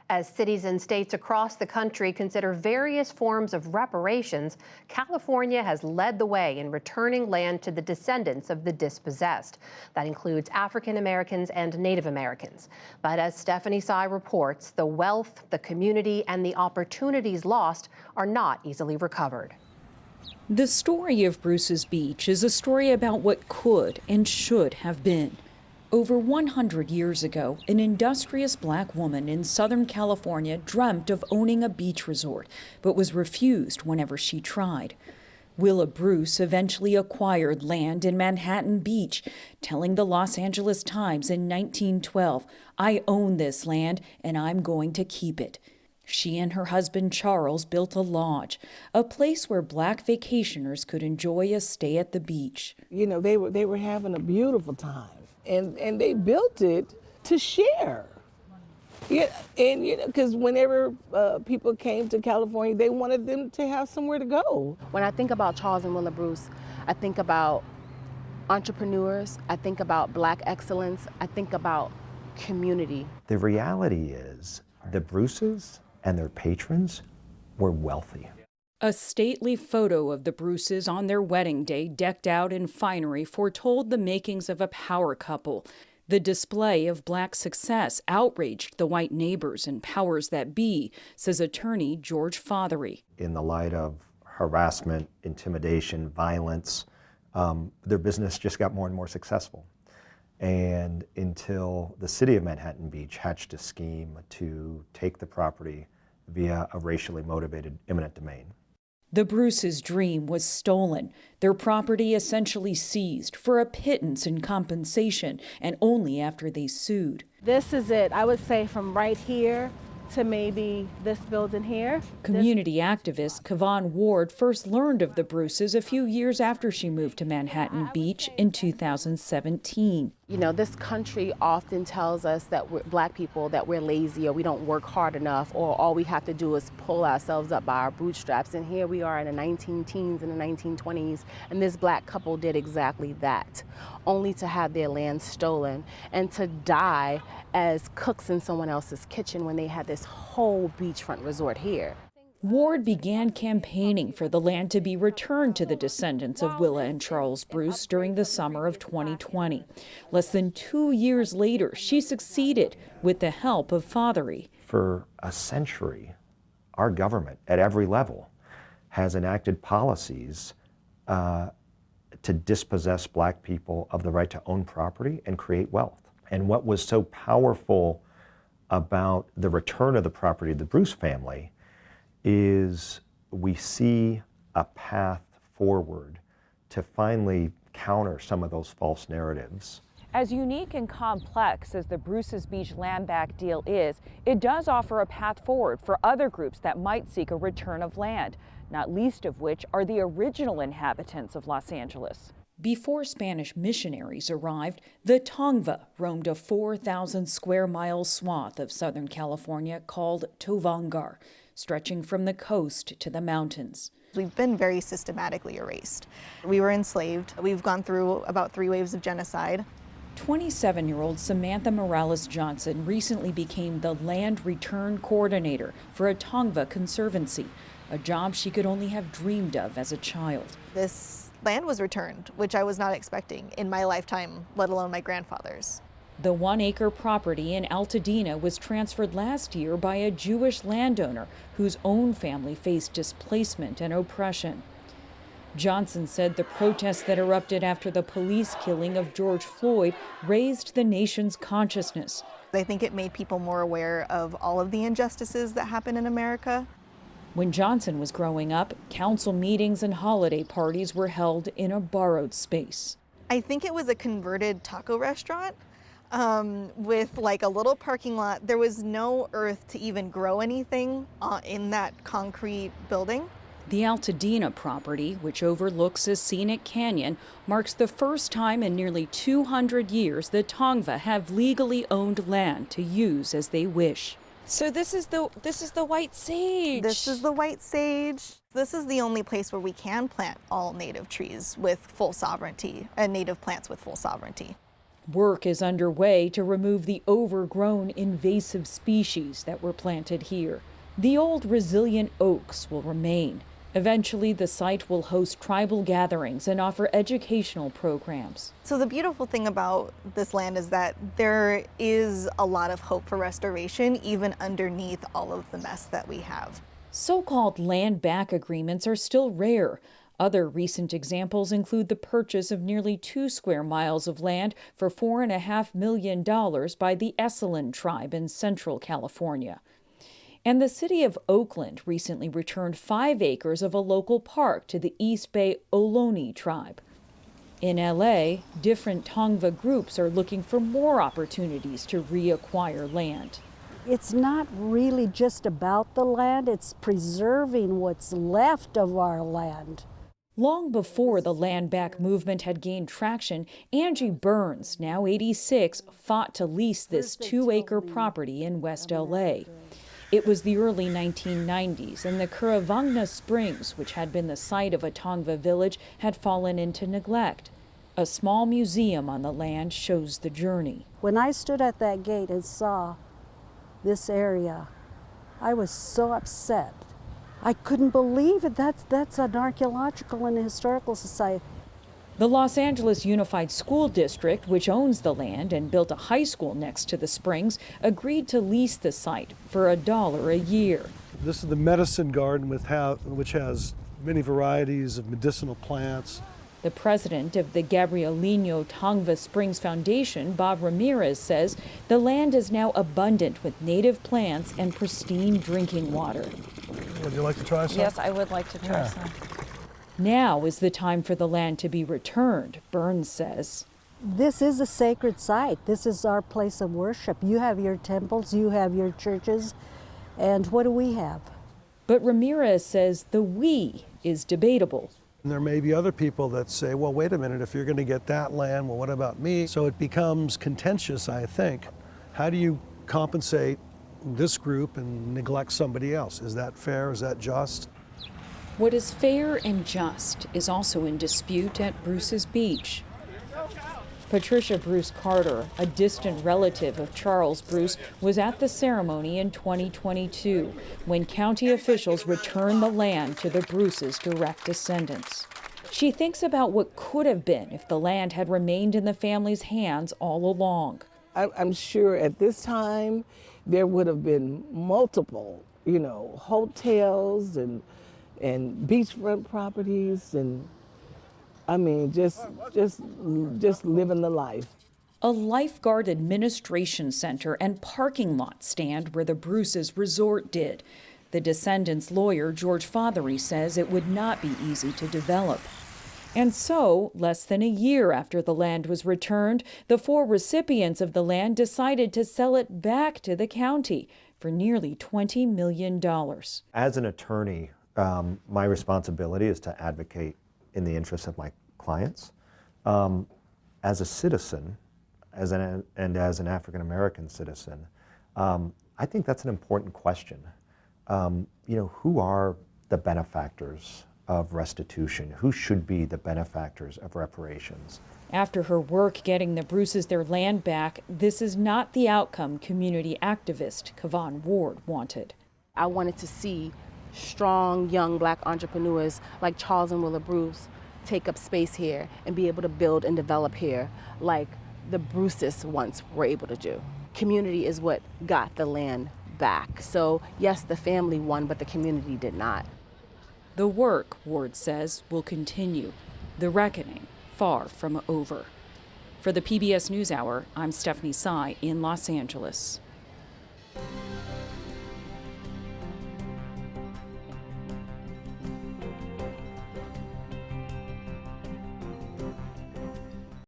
As cities and states across the country consider various forms of reparations, California has led the way in returning land to the descendants of the dispossessed. That includes African Americans and Native Americans. But as Stephanie Sy reports, the wealth, the community, and the opportunities lost are not easily recovered. The story of Bruce's Beach is a story about what could and should have been. Over 100 years ago, an industrious black woman in Southern California dreamt of owning a beach resort, but was refused whenever she tried. Willa Bruce eventually acquired land in Manhattan Beach, telling the Los Angeles Times in 1912, "I own this land and I'm going to keep it." She and her husband Charles built a lodge, a place where black vacationers could enjoy a stay at the beach. You know, they were having a beautiful time. And they built it to share. Yeah, and you know, because whenever people came to California, they wanted them to have somewhere to go. When I think about Charles and Willa Bruce, I think about entrepreneurs, I think about black excellence, I think about community. The reality is the Bruces and their patrons were wealthy. A stately photo of the Bruces on their wedding day, decked out in finery, foretold the makings of a power couple. The display of black success outraged the white neighbors and powers that be, says attorney George Fothery. In the light of harassment, intimidation, violence, their business just got more and more successful. And until the city of Manhattan Beach hatched a scheme to take the property via a racially motivated eminent domain. The Bruces' dream was stolen, their property essentially seized for a pittance in compensation, and only after they sued. This is it, I would say, from right here to maybe this building here. Community activist Kevon Ward first learned of the Bruces a few years after she moved to Manhattan Beach in 2017. You know, this country often tells us that we're black people, that we're lazy or we don't work hard enough, or all we have to do is pull ourselves up by our bootstraps. And here we are in the 19-teens and the 1920s, and this black couple did exactly that, only to have their land stolen and to die as cooks in someone else's kitchen when they had this whole beachfront resort here. Ward began campaigning for the land to be returned to the descendants of Willa and Charles Bruce during the summer of 2020. Less than 2 years later, she succeeded with the help of Fothery. For a century, our government at every level has enacted policies to dispossess black people of the right to own property and create wealth. And what was so powerful about the return of the property of the Bruce family is we see a path forward to finally counter some of those false narratives. As unique and complex as the Bruce's Beach land back deal is, it does offer a path forward for other groups that might seek a return of land, not least of which are the original inhabitants of Los Angeles. Before Spanish missionaries arrived, the Tongva roamed a 4,000 square mile swath of Southern California called Tovaangar, stretching from the coast to the mountains. We've been very systematically erased. We were enslaved. We've gone through about 3 waves of genocide. 27-year-old Samantha Morales Johnson recently became the land return coordinator for a Tongva conservancy, a job she could only have dreamed of as a child. This land was returned, which I was not expecting in my lifetime, let alone my grandfather's. The 1-acre property in Altadena was transferred last year by a Jewish landowner whose own family faced displacement and oppression. Johnson said the protests that erupted after the police killing of George Floyd raised the nation's consciousness. I think it made people more aware of all of the injustices that happen in America. When Johnson was growing up, council meetings and holiday parties were held in a borrowed space. I think it was a converted taco restaurant. With like a little parking lot. There was no earth to even grow anything in that concrete building. The Altadena property, which overlooks a scenic canyon, marks the first time in nearly 200 years the Tongva have legally owned land to use as they wish. So this is the white sage. This is the white sage. This is the only place where we can plant all native trees with full sovereignty and native plants with full sovereignty. Work is underway to remove the overgrown invasive species that were planted here. The old resilient oaks will remain. Eventually, the site will host tribal gatherings and offer educational programs. So the beautiful thing about this land is that there is a lot of hope for restoration, even underneath all of the mess that we have. So-called land back agreements are still rare. Other recent examples include the purchase of nearly 2 square miles of land for $4.5 million by the Esselen tribe in Central California. And the city of Oakland recently returned 5 acres of a local park to the East Bay Ohlone tribe. In LA, different Tongva groups are looking for more opportunities to reacquire land. It's not really just about the land, it's preserving what's left of our land. Long before the land back movement had gained traction, Angie Burns, now 86, fought to lease this 2-acre property in West LA. It was the early 1990s, and the Curravangna Springs, which had been the site of a Tongva village, had fallen into neglect. A small museum on the land shows the journey. When I stood at that gate and saw this area, I was so upset. I couldn't believe it. That's an archaeological and historical society. The Los Angeles Unified School District, which owns the land and built a high school next to the springs, agreed to lease the site for $1 a year. This is the medicine garden which has many varieties of medicinal plants. The president of the Gabrielino Tongva Springs Foundation, Bob Ramirez, says the land is now abundant with native plants and pristine drinking water. Would you like to try some? Yes, I would like to try some. Now is the time for the land to be returned, Burns says. This is a sacred site. This is our place of worship. You have your temples, you have your churches, and what do we have? But Ramirez says the we is debatable. And there may be other people that say, well, wait a minute, if you're going to get that land, well, what about me? So it becomes contentious, I think. How do you compensate this group and neglect somebody else? Is that fair? Is that just? What is fair and just is also in dispute at Bruce's Beach. Patricia Bruce Carter, a distant relative of Charles Bruce, was at the ceremony in 2022 when county officials returned the land to the Bruce's direct descendants. She thinks about what could have been if the land had remained in the family's hands all along. I'm sure at this time there would have been multiple, hotels and beachfront properties, and I mean, just living the life. A lifeguard administration center and parking lot stand where the Bruce's resort did. The descendants' lawyer, George Fothery, says it would not be easy to develop. And so, less than a year after the land was returned, the 4 recipients of the land decided to sell it back to the county for nearly $20 million. As an attorney, my responsibility is to advocate in the interests of my clients. As a citizen, as an African American citizen, I think that's an important question. Who are the benefactors of restitution? Who should be the benefactors of reparations? After her work getting the Bruces their land back, this is not the outcome community activist Kavon Ward wanted. I wanted to see strong, young Black entrepreneurs like Charles and Willa Bruce take up space here and be able to build and develop here like the Bruces once were able to do. Community is what got the land back. So yes, the family won, but the community did not. The work, Ward says, will continue. The reckoning far from over. For the PBS NewsHour, I'm Stephanie Sy in Los Angeles.